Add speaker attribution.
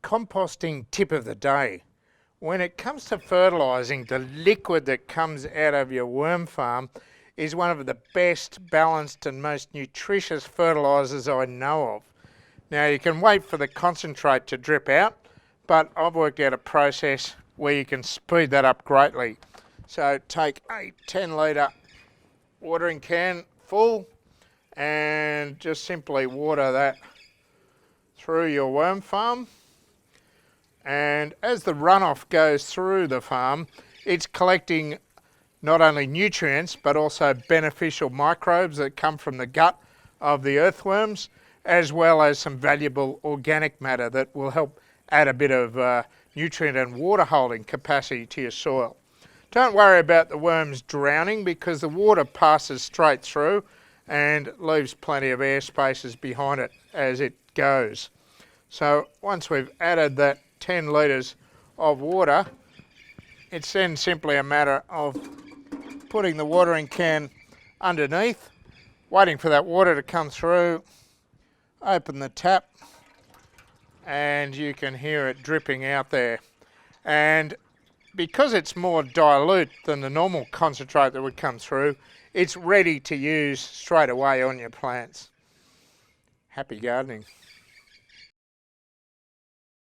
Speaker 1: Composting tip of the day. When it comes to fertilising, the liquid that comes out of your worm farm is one of the best balanced and most nutritious fertilisers I know of. Now you can wait for the concentrate to drip out, but I've worked out a process where you can speed that up greatly. So take a 10 litre watering can full and just simply water that through your worm farm. And as the runoff goes through the farm, it's collecting not only nutrients but also beneficial microbes that come from the gut of the earthworms, as well as some valuable organic matter that will help add a bit of nutrient and water holding capacity to your soil. Don't worry about the worms drowning because the water passes straight through and leaves plenty of air spaces behind it as it goes. So once we've added that 10 litres of water, it's then simply a matter of putting the watering can underneath, waiting for that water to come through, open the tap, and you can hear it dripping out there. And because it's more dilute than the normal concentrate that would come through, it's ready to use straight away on your plants. Happy gardening.